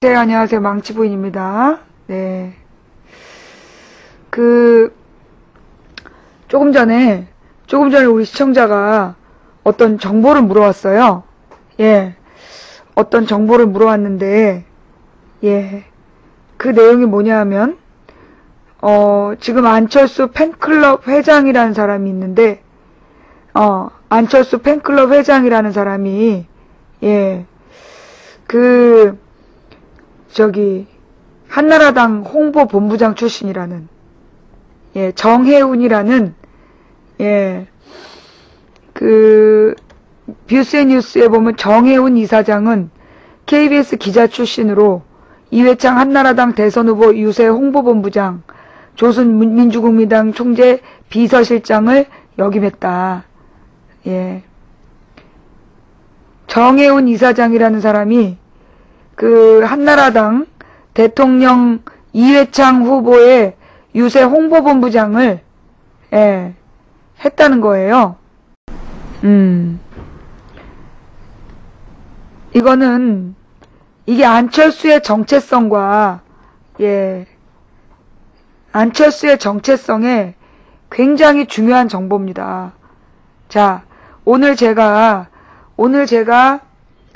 네, 안녕하세요. 망치부인입니다. 네. 조금 전에 우리 시청자가 어떤 정보를 물어왔어요. 예. 어떤 정보를 물어왔는데, 예. 그 내용이 뭐냐 하면, 지금 안철수 팬클럽 회장이라는 사람이 있는데, 안철수 팬클럽 회장이라는 사람이, 예. 한나라당 홍보본부장 출신이라는, 예, 정혜운이라는, 예, 뷰스앤뉴스에 보면 정혜운 이사장은 KBS 기자 출신으로 이회창 한나라당 대선 후보 유세 홍보본부장, 조선민주국민당 총재 비서실장을 역임했다. 예. 정혜운 이사장이라는 사람이 한나라당 대통령 이회창 후보의 유세 홍보본부장을, 예, 했다는 거예요. 이게 안철수의 정체성과, 예, 안철수의 정체성에 굉장히 중요한 정보입니다. 자, 오늘 제가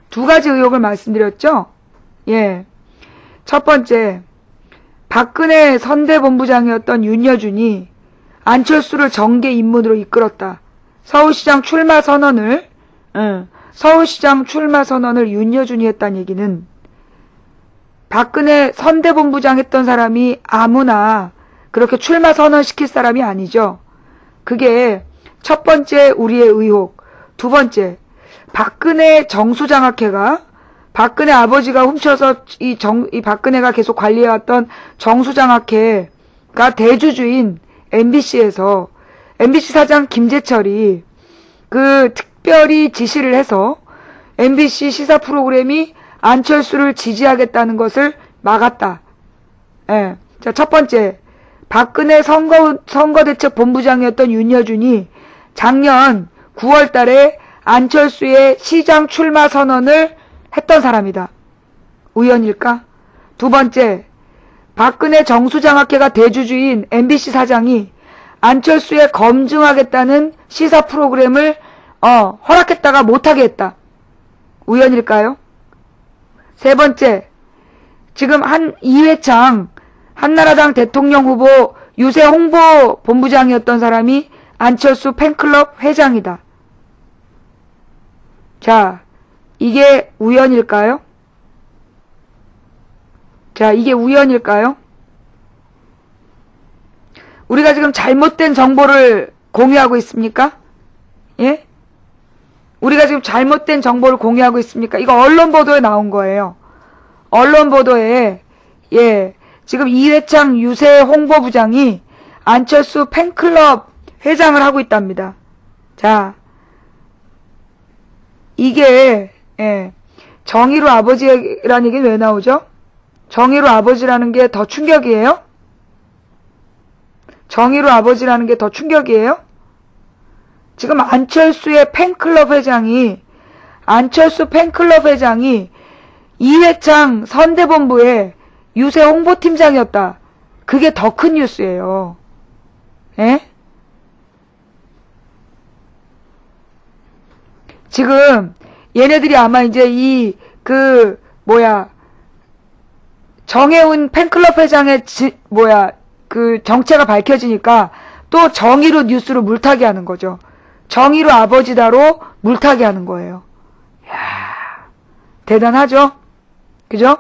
두 가지 의혹을 말씀드렸죠? 예. 첫 번째, 박근혜 선대본부장이었던 윤여준이 안철수를 정계 입문으로 이끌었다. 서울시장 출마 선언을 윤여준이 했다는 얘기는 박근혜 선대본부장 했던 사람이 아무나 그렇게 출마 선언시킬 사람이 아니죠. 그게 첫 번째 우리의 의혹. 두 번째, 박근혜 정수장학회가 박근혜 아버지가 훔쳐서 이 박근혜가 계속 관리해왔던 정수장학회가 대주주인 MBC에서 MBC 사장 김재철이 특별히 지시를 해서 MBC 시사 프로그램이 안철수를 지지하겠다는 것을 막았다. 예. 자, 첫 번째, 박근혜 선거대책 본부장이었던 윤여준이 작년 9월 달에 안철수의 시장 출마 선언을 했던 사람이다. 우연일까? 두 번째, 박근혜 정수장학회가 대주주인 MBC 사장이 안철수에 검증하겠다는 시사 프로그램을 허락했다가 못하게 했다. 우연일까요? 세 번째, 지금 이회창 한나라당 대통령 후보 유세 홍보 본부장이었던 사람이 안철수 팬클럽 회장이다. 자, 이게 우연일까요? 자, 이게 우연일까요? 우리가 지금 잘못된 정보를 공유하고 있습니까? 예? 우리가 지금 잘못된 정보를 공유하고 있습니까? 이거 언론 보도에 나온 거예요. 언론 보도에, 예, 지금 이회창 유세 홍보부장이 안철수 팬클럽 회장을 하고 있답니다. 자, 이게, 예, 정의로 아버지라는 얘기는 왜 나오죠? 정의로 아버지라는 게 더 충격이에요? 정의로 아버지라는 게 더 충격이에요? 지금 안철수 팬클럽 회장이 이회창 선대본부의 유세 홍보팀장이었다. 그게 더 큰 뉴스예요. 예? 지금 얘네들이 아마 이제 정혜운 팬클럽 회장의 정체가 밝혀지니까 또 정의로 뉴스로 물타기 하는 거죠. 정의로 아버지다로 물타기 하는 거예요. 이야, 대단하죠? 그죠?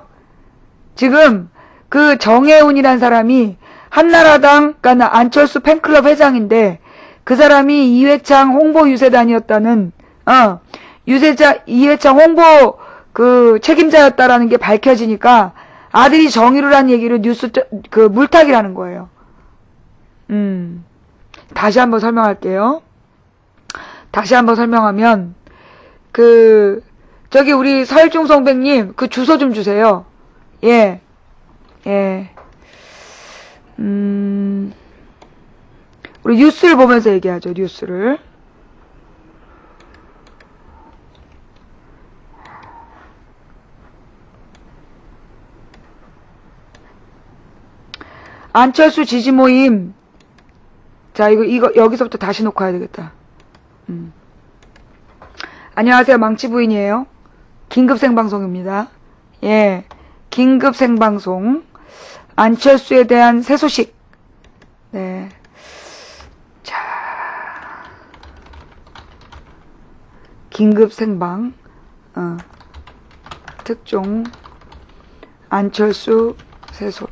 지금 정혜운이란 사람이 한나라당, 그러니까 안철수 팬클럽 회장인데 그 사람이 이회창 홍보 유세단이었다는, 이회창 홍보 책임자였다라는 게 밝혀지니까 아들이 정의로란 얘기를 물타기를 하는 거예요. 다시 한번 설명할게요. 다시 한번 설명하면, 우리 설중성백님, 주소 좀 주세요. 예. 우리 뉴스를 보면서 얘기하죠, 뉴스를. 안철수 지지 모임. 자, 이거, 여기서부터 다시 녹화해야 되겠다. 안녕하세요. 망치 부인이에요. 긴급 생방송입니다. 예. 긴급 생방송. 안철수에 대한 새 소식. 네. 자. 긴급 생방. 특종. 안철수 새 소식.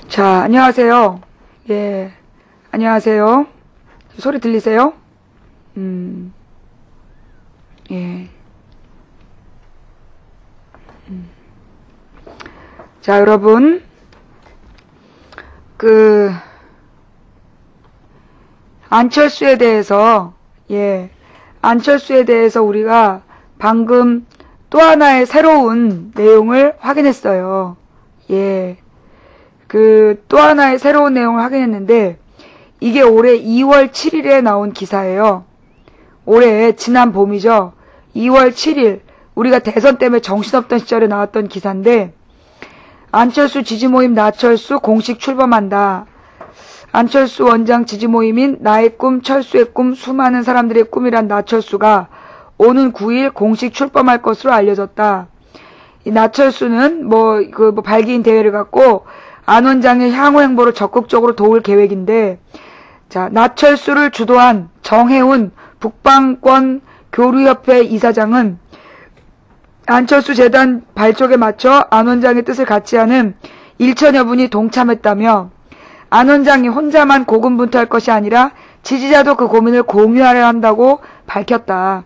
자, 안녕하세요. 예, 안녕하세요. 소리 들리세요? 예. 자, 여러분. 안철수에 대해서, 예, 안철수에 대해서 우리가 방금 또 하나의 새로운 내용을 확인했어요. 예. 또 하나의 새로운 내용을 확인했는데, 이게 올해 2월 7일에 나온 기사예요. 올해, 지난 봄이죠. 2월 7일, 우리가 대선 때문에 정신없던 시절에 나왔던 기사인데, 안철수 지지모임 나철수 공식 출범한다. 안철수 원장 지지모임인 나의 꿈, 철수의 꿈, 수많은 사람들의 꿈이란 나철수가 오는 9일 공식 출범할 것으로 알려졌다. 이 나철수는 발기인 대회를 갖고 안 원장의 향후 행보를 적극적으로 도울 계획인데, 자, 나철수를 주도한 정혜훈 북방권 교류협회 이사장은 안철수 재단 발족에 맞춰 안 원장의 뜻을 같이 하는 1천여 분이 동참했다며, 안 원장이 혼자만 고군분투할 것이 아니라 지지자도 그 고민을 공유하려 한다고 밝혔다.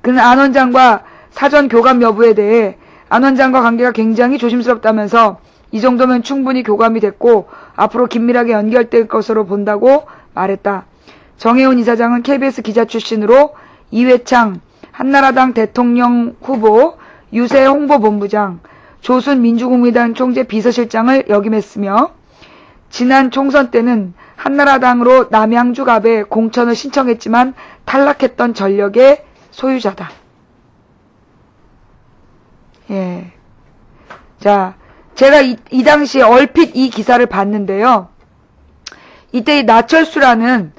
그는 안 원장과 사전 교감 여부에 대해 안 원장과 관계가 굉장히 조심스럽다면서 이 정도면 충분히 교감이 됐고 앞으로 긴밀하게 연결될 것으로 본다고 말했다. 정혜훈 이사장은 KBS 기자 출신으로 이회창 한나라당 대통령 후보 유세 홍보본부장, 조순 민주국민당 총재 비서실장을 역임했으며 지난 총선 때는 한나라당으로 남양주갑에 공천을 신청했지만 탈락했던 전력의 소유자다. 예. 자, 제가 이 당시에 얼핏 이 기사를 봤는데요. 이때 이 나철수라는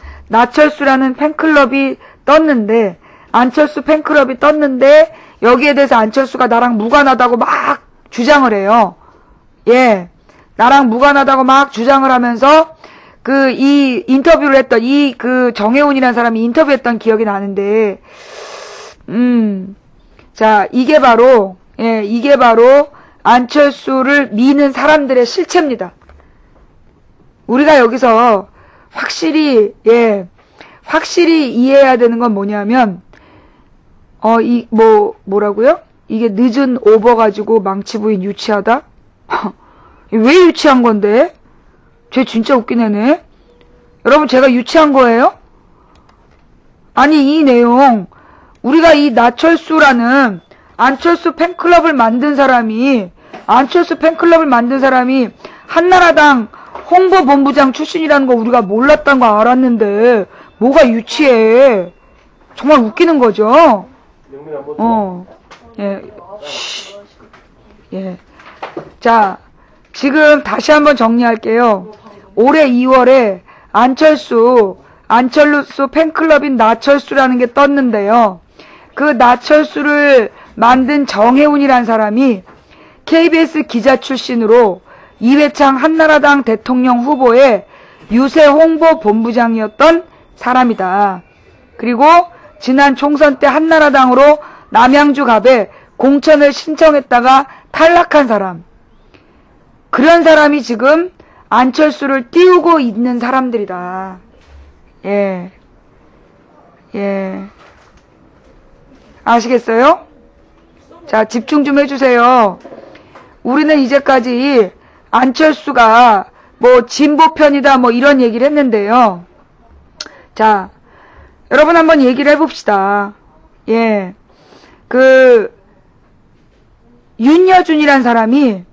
팬클럽이 떴는데, 안철수 팬클럽이 떴는데, 여기에 대해서 안철수가 나랑 무관하다고 막 주장을 해요. 예. 나랑 무관하다고 막 주장을 하면서, 이 인터뷰를 했던, 정혜훈이라는 사람이 인터뷰했던 기억이 나는데, 자, 이게 바로 안철수를 미는 사람들의 실체입니다. 우리가 여기서 확실히 이해해야 되는 건 뭐냐면, 뭐라고요? 이게 늦은 오버 가지고 망치 부인 유치하다? 왜 유치한 건데? 쟤 진짜 웃긴 애네. 여러분, 제가 유치한 거예요? 아니, 이 내용, 우리가 이 나철수라는 안철수 팬클럽을 만든 사람이 한나라당 홍보본부장 출신이라는 거 우리가 몰랐던 거 알았는데, 뭐가 유치해. 정말 웃기는 거죠? 예. 예. 자, 지금 다시 한번 정리할게요. 올해 2월에 안철수 팬클럽인 나철수라는 게 떴는데요. 그 나철수를 만든 정혜훈이라는 사람이 KBS 기자 출신으로 이회창 한나라당 대통령 후보의 유세 홍보 본부장이었던 사람이다. 그리고 지난 총선 때 한나라당으로 남양주갑에 공천을 신청했다가 탈락한 사람. 그런 사람이 지금 안철수를 띄우고 있는 사람들이다. 예. 아시겠어요? 자, 집중 좀 해주세요. 우리는 이제까지 안철수가 진보편이다 이런 얘기를 했는데요. 자, 여러분 한번 얘기를 해봅시다. 예. 윤여준이란 사람이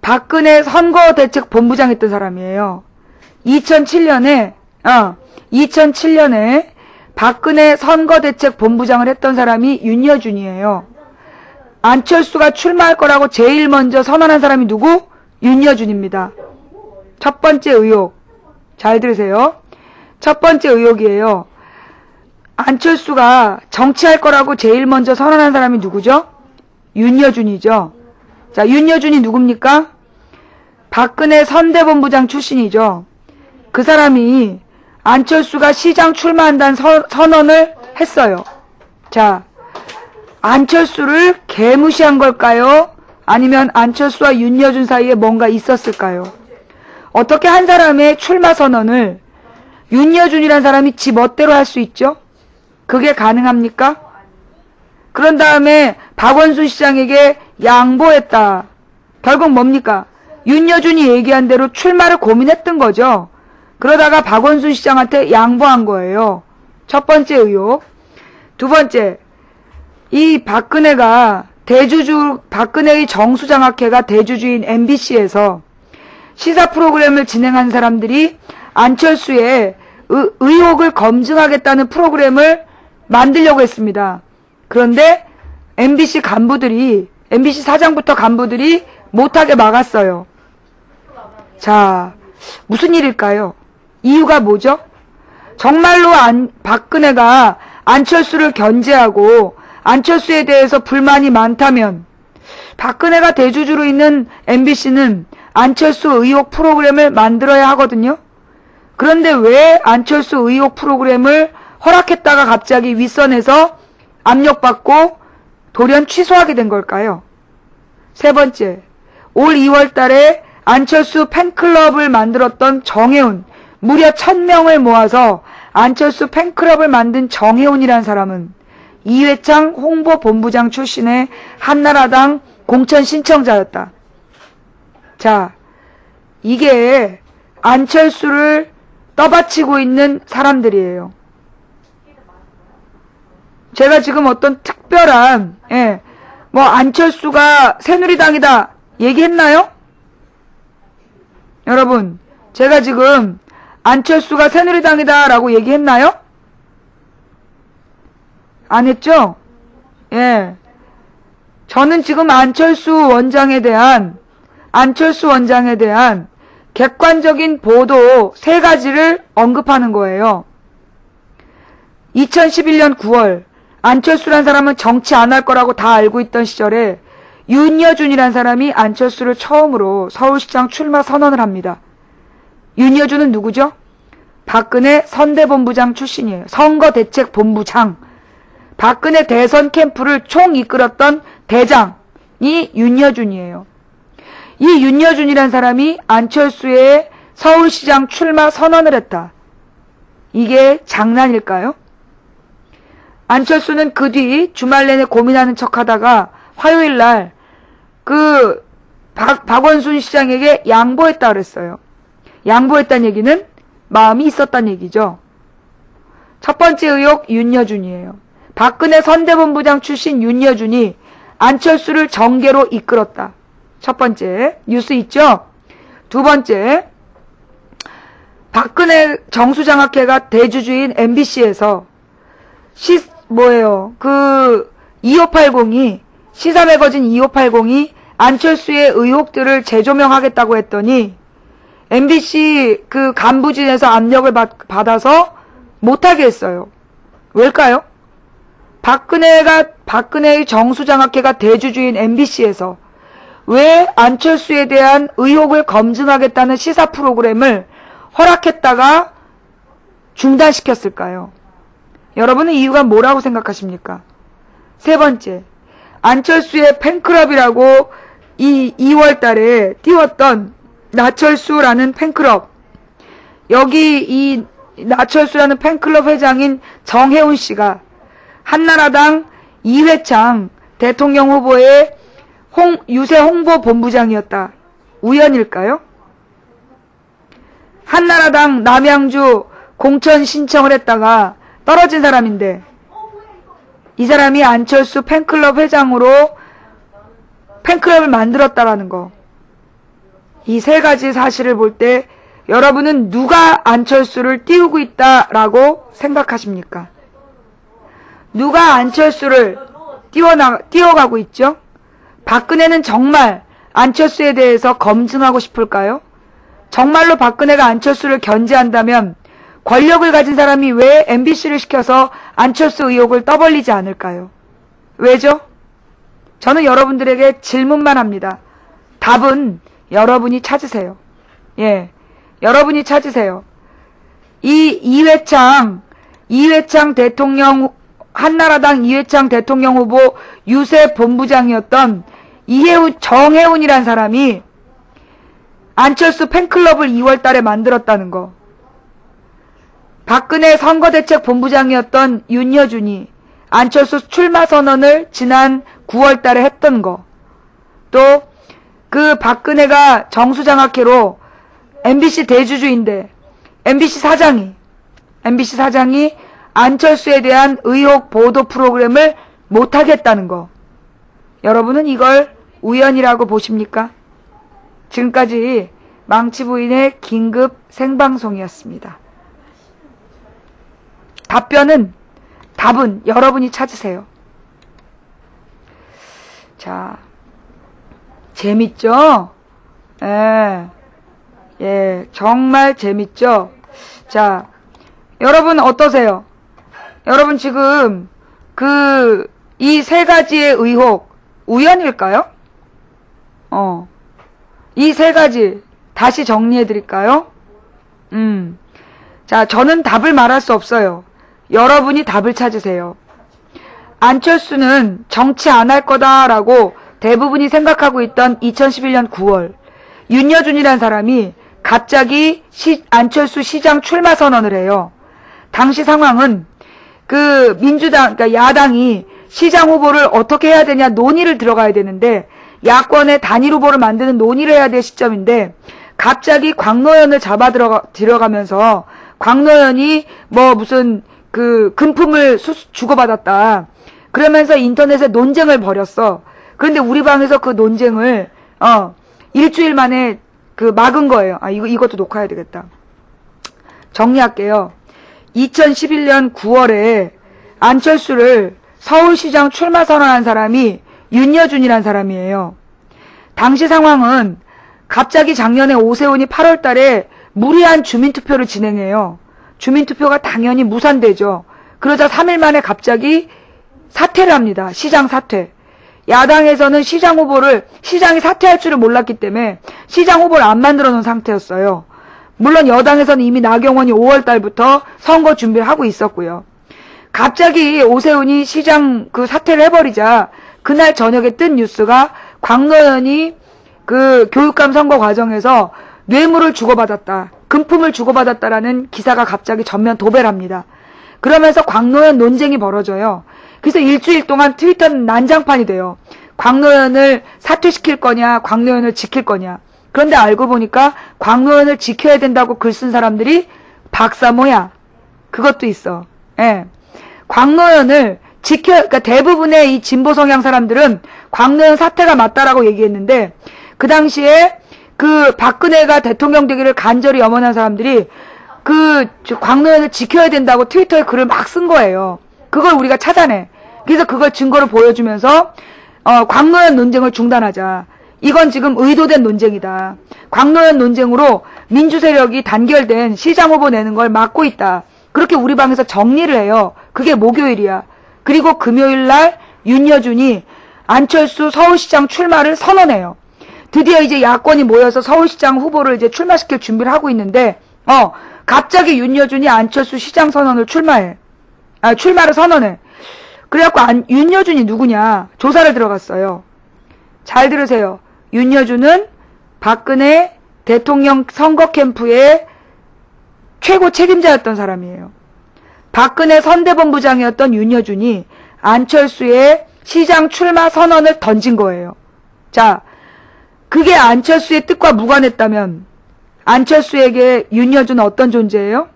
박근혜 선거대책본부장 했던 사람이에요. 2007년에 박근혜 선거대책본부장을 했던 사람이 윤여준이에요. 안철수가 출마할 거라고 제일 먼저 선언한 사람이 누구? 윤여준입니다. 첫 번째 의혹. 잘 들으세요. 첫 번째 의혹이에요. 안철수가 정치할 거라고 제일 먼저 선언한 사람이 누구죠? 윤여준이죠. 자, 윤여준이 누굽니까? 박근혜 선대본부장 출신이죠. 그 사람이 안철수가 시장 출마한다는 선언을 했어요. 자, 안철수를 개무시한 걸까요? 아니면 안철수와 윤여준 사이에 뭔가 있었을까요? 어떻게 한 사람의 출마 선언을 윤여준이란 사람이 지 멋대로 할 수 있죠? 그게 가능합니까? 그런 다음에 박원순 시장에게 양보했다. 결국 뭡니까? 윤여준이 얘기한 대로 출마를 고민했던 거죠. 그러다가 박원순 시장한테 양보한 거예요. 첫 번째 의혹. 두 번째, 이 박근혜의 정수장학회가 대주주인 MBC에서 시사 프로그램을 진행한 사람들이 안철수의 의혹을 검증하겠다는 프로그램을 만들려고 했습니다. 그런데 MBC 사장부터 간부들이 못하게 막았어요. 자, 무슨 일일까요? 이유가 뭐죠? 정말로 박근혜가 안철수를 견제하고 안철수에 대해서 불만이 많다면 박근혜가 대주주로 있는 MBC는 안철수 의혹 프로그램을 만들어야 하거든요. 그런데 왜 안철수 의혹 프로그램을 허락했다가 갑자기 윗선에서 압력받고 돌연 취소하게 된 걸까요? 세 번째, 올 2월 달에 안철수 팬클럽을 만들었던 정혜훈, 무려 1000명을 모아서 안철수 팬클럽을 만든 정혜훈이란 사람은 이회창 홍보본부장 출신의 한나라당 공천 신청자였다. 자, 이게 안철수를 떠받치고 있는 사람들이에요. 제가 지금 어떤 특별한 안철수가 새누리당이다 얘기했나요? 여러분, 제가 지금 안철수가 새누리당이다 라고 얘기했나요? 안 했죠? 예. 저는 지금 안철수 원장에 대한 객관적인 보도 3가지를 언급하는 거예요. 2011년 9월 안철수란 사람은 정치 안 할 거라고 다 알고 있던 시절에 윤여준이란 사람이 안철수를 처음으로 서울시장 출마 선언을 합니다. 윤여준은 누구죠? 박근혜 선대본부장 출신이에요. 선거대책본부장. 박근혜 대선 캠프를 총 이끌었던 대장이 윤여준이에요. 이 윤여준이란 사람이 안철수의 서울시장 출마 선언을 했다. 이게 장난일까요? 안철수는 그 뒤 주말 내내 고민하는 척하다가 화요일날 박원순 시장에게 양보했다 그랬어요. 양보했다는 얘기는 마음이 있었다는 얘기죠. 첫 번째 의혹 윤여준이에요. 박근혜 선대본부장 출신 윤여준이 안철수를 정계로 이끌었다. 첫 번째 뉴스 있죠? 두 번째, 박근혜 정수장학회가 대주주인 MBC에서 2580이 시사매거진 2580이 안철수의 의혹들을 재조명하겠다고 했더니 MBC 간부진에서 압력을 받아서 못하게 했어요. 왜일까요? 박근혜의 정수장학회가 대주주인 MBC에서 왜 안철수에 대한 의혹을 검증하겠다는 시사 프로그램을 허락했다가 중단시켰을까요? 여러분은 이유가 뭐라고 생각하십니까? 세 번째, 안철수의 팬클럽이라고 이 2월 달에 띄웠던 나철수라는 팬클럽. 여기 이 나철수라는 팬클럽 회장인 정혜훈 씨가 한나라당 이회창 대통령 후보의 유세 홍보본부장이었다. 우연일까요? 한나라당 남양주 공천 신청을 했다가 떨어진 사람인데 이 사람이 안철수 팬클럽 회장으로 팬클럽을 만들었다라는 거. 이 세 가지 사실을 볼 때 여러분은 누가 안철수를 띄우고 있다라고 생각하십니까? 누가 안철수를 띄워가고 있죠? 박근혜는 정말 안철수에 대해서 검증하고 싶을까요? 정말로 박근혜가 안철수를 견제한다면 권력을 가진 사람이 왜 MBC를 시켜서 안철수 의혹을 떠벌리지 않을까요? 왜죠? 저는 여러분들에게 질문만 합니다. 답은 여러분이 찾으세요. 예, 여러분이 찾으세요. 이회창 대통령, 한나라당 이회창 대통령 후보 유세 본부장이었던 정혜훈이란 사람이 안철수 팬클럽을 2월 달에 만들었다는 거. 박근혜 선거대책 본부장이었던 윤여준이 안철수 출마 선언을 지난 9월 달에 했던 거. 또 그 박근혜가 정수장학회로 MBC 대주주인데 MBC 사장이 안철수에 대한 의혹 보도 프로그램을 못하겠다는 거. 여러분은 이걸 우연이라고 보십니까? 지금까지 망치부인의 긴급 생방송이었습니다. 답은 여러분이 찾으세요. 자, 재밌죠? 예, 정말 재밌죠? 자, 여러분 어떠세요? 여러분 지금 이 세 가지의 의혹 우연일까요? 이 세 가지 다시 정리해 드릴까요? 자, 저는 답을 말할 수 없어요. 여러분이 답을 찾으세요. 안철수는 정치 안 할 거다라고 대부분이 생각하고 있던 2011년 9월 윤여준이란 사람이 갑자기 안철수 시장 출마 선언을 해요. 당시 상황은 민주당, 그러니까 야당이 시장 후보를 어떻게 해야 되냐 논의를 들어가야 되는데 야권의 단일 후보를 만드는 논의를 해야 될 시점인데 갑자기 광노현을 들어가면서 광노현이 무슨 금품을 주고받았다. 그러면서 인터넷에 논쟁을 벌였어. 그런데 우리 방에서 그 논쟁을 일주일 만에 막은 거예요. 이것도 녹화해야 되겠다. 정리할게요. 2011년 9월에 안철수를 서울시장 출마 선언한 사람이 윤여준이란 사람이에요. 당시 상황은 갑자기 작년에 오세훈이 8월 달에 무리한 주민투표를 진행해요. 주민투표가 당연히 무산되죠. 그러자 3일 만에 갑자기 사퇴를 합니다. 시장 사퇴. 야당에서는 시장이 사퇴할 줄을 몰랐기 때문에 시장 후보를 안 만들어 놓은 상태였어요. 물론 여당에서는 이미 나경원이 5월 달부터 선거 준비를 하고 있었고요. 갑자기 오세훈이 시장 사퇴를 해버리자 그날 저녁에 뜬 뉴스가 광노현이 교육감 선거 과정에서 뇌물을 주고받았다. 금품을 주고받았다라는 기사가 갑자기 전면 도배를 합니다. 그러면서 광노현 논쟁이 벌어져요. 그래서 일주일 동안 트위터는 난장판이 돼요. 광노현을 사퇴시킬 거냐, 광노현을 지킬 거냐. 그런데 알고 보니까 광노현을 지켜야 된다고 글 쓴 사람들이 박사모야. 그것도 있어. 예. 광노현을 그러니까 대부분의 이 진보 성향 사람들은 광노현 사퇴가 맞다라고 얘기했는데 그 당시에 박근혜가 대통령 되기를 간절히 염원한 사람들이 광노현을 지켜야 된다고 트위터에 글을 막 쓴 거예요. 그걸 우리가 찾아내. 그래서 그걸 증거로 보여주면서 광노현 논쟁을 중단하자. 이건 지금 의도된 논쟁이다. 광노현 논쟁으로 민주세력이 단결된 시장 후보 내는 걸 막고 있다. 그렇게 우리 방에서 정리를 해요. 그게 목요일이야. 그리고 금요일날 윤여준이 안철수 서울시장 출마를 선언해요. 드디어 이제 야권이 모여서 서울시장 후보를 이제 출마시킬 준비를 하고 있는데 갑자기 윤여준이 안철수 시장 선언을 출마를 선언해. 그래갖고 윤여준이 누구냐 조사를 들어갔어요. 잘 들으세요. 윤여준은 박근혜 대통령 선거 캠프의 최고 책임자였던 사람이에요. 박근혜 선대본부장이었던 윤여준이 안철수의 시장 출마 선언을 던진 거예요. 자, 그게 안철수의 뜻과 무관했다면 안철수에게 윤여준은 어떤 존재예요?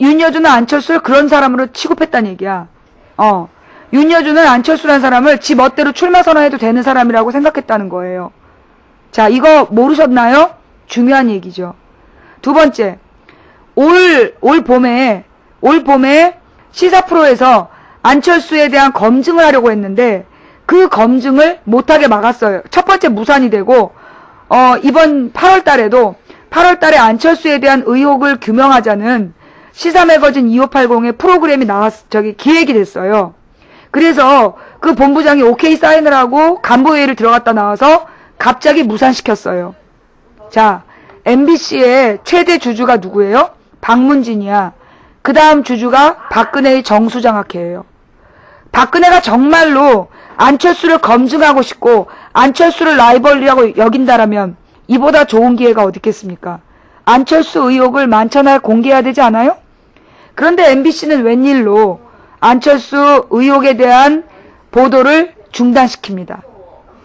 윤여준은 안철수를 그런 사람으로 취급했다는 얘기야. 윤여준은 안철수라는 사람을 지 멋대로 출마 선언해도 되는 사람이라고 생각했다는 거예요. 자, 이거 모르셨나요? 중요한 얘기죠. 두 번째, 올 봄에 시사 프로에서 안철수에 대한 검증을 하려고 했는데 그 검증을 못하게 막았어요. 첫 번째 무산이 되고 이번 8월 달에 안철수에 대한 의혹을 규명하자는 시사 매거진 2580의 프로그램이 기획이 됐어요. 그래서 그 본부장이 오케이 사인을 하고 간부회의를 들어갔다 나와서 갑자기 무산시켰어요. 자, MBC의 최대 주주가 누구예요? 박문진이야. 그 다음 주주가 박근혜의 정수장학회예요. 박근혜가 정말로 안철수를 검증하고 싶고 안철수를 라이벌리라고 여긴다라면 이보다 좋은 기회가 어디 있겠습니까? 안철수 의혹을 만천하에 공개해야 되지 않아요? 그런데 MBC는 웬일로 안철수 의혹에 대한 보도를 중단시킵니다.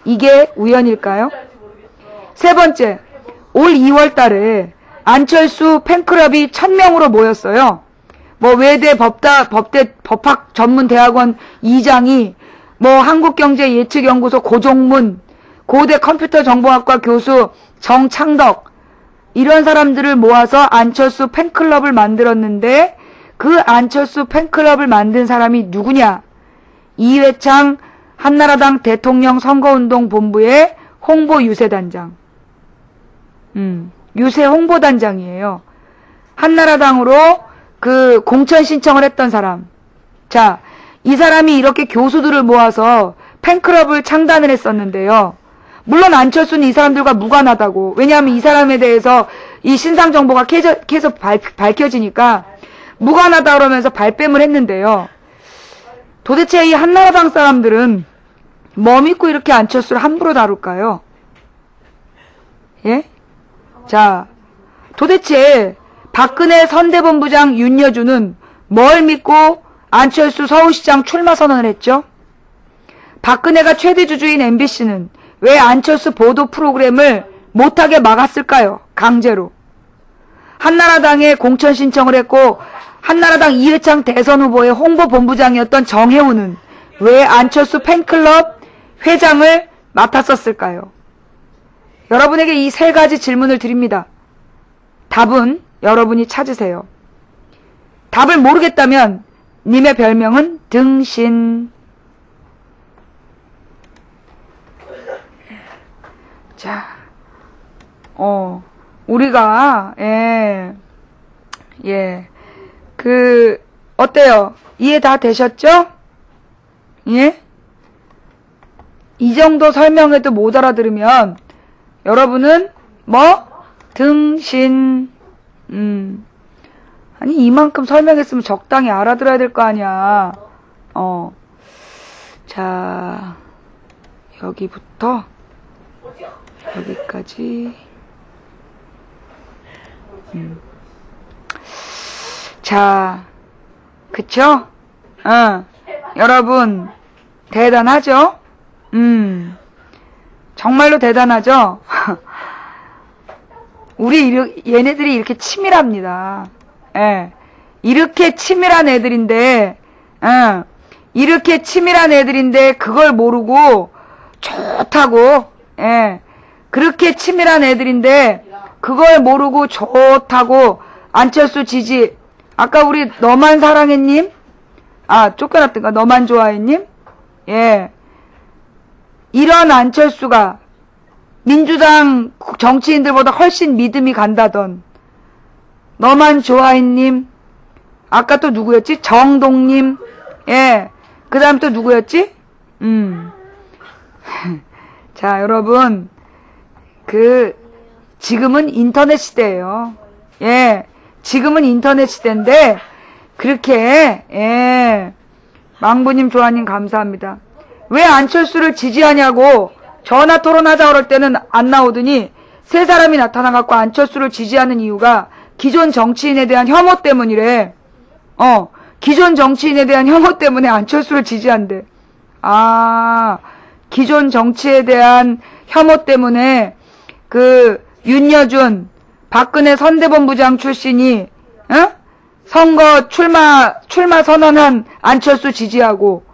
이게 우연일까요? 세 번째, 올 2월 달에 안철수 팬클럽이 1000명으로 모였어요. 외대 법학 전문대학원 이장이 한국경제예측연구소 고종문, 고대 컴퓨터정보학과 교수 정창덕, 이런 사람들을 모아서 안철수 팬클럽을 만들었는데 그 안철수 팬클럽을 만든 사람이 누구냐? 이회창 한나라당 대통령 선거운동 본부의 홍보 유세단장. 유세 홍보단장이에요. 한나라당으로 그 공천 신청을 했던 사람. 자, 이 사람이 이렇게 교수들을 모아서 팬클럽을 창단을 했었는데요. 물론 안철수는 이 사람들과 무관하다고. 왜냐하면 이 사람에 대해서 이 신상 정보가 계속 밝혀지니까 무관하다 그러면서 발뺌을 했는데요. 도대체 이 한나라당 사람들은 뭐 믿고 이렇게 안철수를 함부로 다룰까요? 예? 자, 도대체 박근혜 선대본부장 윤여준은 뭘 믿고 안철수 서울시장 출마 선언을 했죠? 박근혜가 최대 주주인 MBC는 왜 안철수 보도 프로그램을 못하게 막았을까요? 강제로. 한나라당에 공천 신청을 했고 한나라당 이회창 대선 후보의 홍보본부장이었던 정혜우는 왜 안철수 팬클럽 회장을 맡았었을까요? 여러분에게 이 세 가지 질문을 드립니다. 답은 여러분이 찾으세요. 답을 모르겠다면 님의 별명은 등신. 자, 우리가 어때요? 이해 다 되셨죠? 예? 이 정도 설명해도 못 알아들으면 여러분은 등신. 아니 이만큼 설명했으면 적당히 알아들어야 될 거 아니야. 자, 여기부터 여기까지. 자, 그쵸? 여러분 대단하죠? 정말로 대단하죠? 얘네들이 이렇게 치밀합니다. 예. 이렇게 치밀한 애들인데, 그걸 모르고 좋다고, 그렇게 치밀한 애들인데, 그걸 모르고 좋다고, 안철수 지지, 아까 우리 너만 사랑해님? 쫓겨났던가, 너만 좋아해님? 예. 이런 안철수가 민주당 정치인들보다 훨씬 믿음이 간다던 너만 좋아해님, 아까 또 누구였지? 정동님, 예. 그 다음 또 누구였지? 자, 여러분, 지금은 인터넷 시대예요. 예. 지금은 인터넷 시대인데, 그렇게, 망부님, 조아님 감사합니다. 왜 안철수를 지지하냐고 전화 토론하자 그럴 때는 안 나오더니 세 사람이 나타나갖고 안철수를 지지하는 이유가 기존 정치인에 대한 혐오 때문이래. 기존 정치인에 대한 혐오 때문에 안철수를 지지한대. 기존 정치에 대한 혐오 때문에 윤여준 박근혜 선대본부장 출신이 선거 출마 선언한 안철수 지지하고,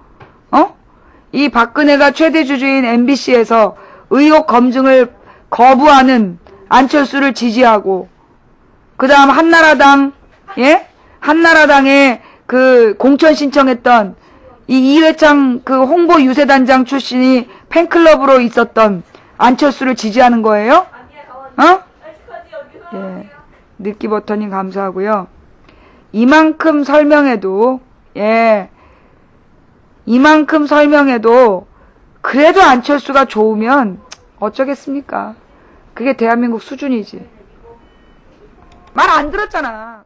이 박근혜가 최대 주주인 MBC에서 의혹 검증을 거부하는 안철수를 지지하고, 그 다음 한나라당, 예? 한나라당에 그 공천 신청했던 이 이회창 그 홍보 유세단장 출신이 팬클럽으로 있었던 안철수를 지지하는 거예요? 예. 느끼버터님 감사하고요. 이만큼 설명해도 그래도 안철수가 좋으면 어쩌겠습니까? 그게 대한민국 수준이지. 말 안 들었잖아.